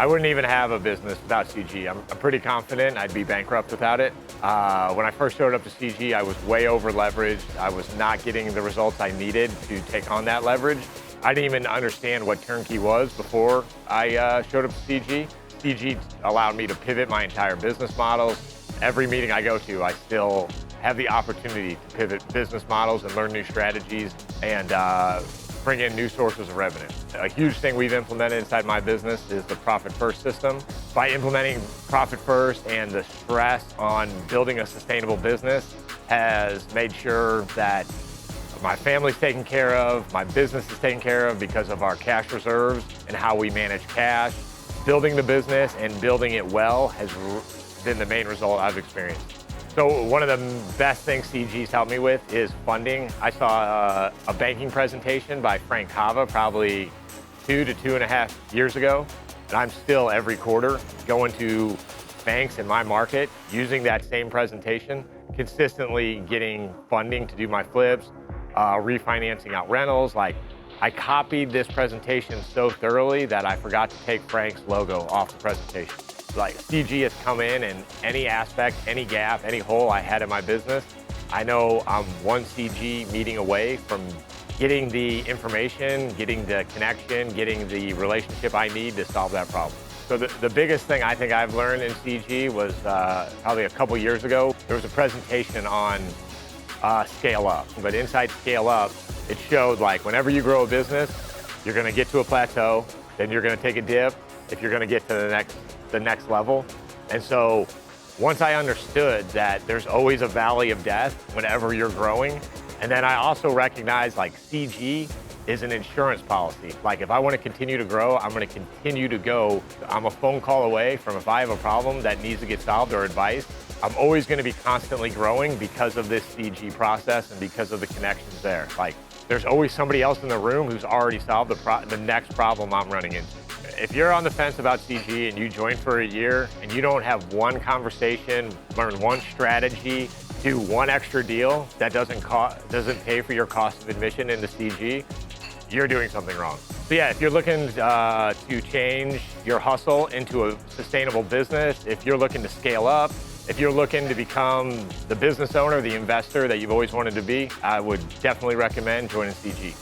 I wouldn't even have a business without CG. I'm pretty confident I'd be bankrupt without it. When I first showed up to CG, I was way over leveraged. I was not getting the results I needed to take on that leverage. I didn't even understand what turnkey was before I showed up to CG. CG allowed me to pivot my entire business models. Every meeting I go to, I still have the opportunity to pivot business models and learn new strategies and bring in new sources of revenue. A huge thing we've implemented inside my business is the Profit First system. By implementing Profit First and the stress on building a sustainable business has made sure that my family's taken care of, my business is taken care of because of our cash reserves and how we manage cash. Building the business and building it well has been the main result I've experienced. So one of the best things CG's helped me with is funding. I saw a banking presentation by Frank Cava probably 2 to 2.5 years ago, and I'm still every quarter going to banks in my market using that same presentation, consistently getting funding to do my flips, refinancing out rentals. Like, I copied this presentation so thoroughly that I forgot to take Frank's logo off the presentation. Like, CG has come in and any aspect, any gap, any hole I had in my business, I know I'm one CG meeting away from getting the information, getting the connection, getting the relationship I need to solve that problem. So the biggest thing I think I've learned in CG was probably a couple years ago. There was a presentation on scale up, but inside scale up, it showed like whenever you grow a business, you're gonna get to a plateau, then you're gonna take a dip if you're gonna get to the next level. And so once I understood that there's always a valley of death whenever you're growing, and then I also recognized like CG is an insurance policy. Like, if I want to continue to grow, I'm going to continue to go. I'm a phone call away from, if I have a problem that needs to get solved or advice, I'm always going to be constantly growing because of this CG process and because of the connections there. Like, there's always somebody else in the room who's already solved the next problem I'm running into. If you're on the fence about CG and you join for a year and you don't have one conversation, learn one strategy, do one extra deal that doesn't pay for your cost of admission into CG, you're doing something wrong. So yeah, if you're looking to change your hustle into a sustainable business, if you're looking to scale up, if you're looking to become the business owner, the investor that you've always wanted to be, I would definitely recommend joining CG.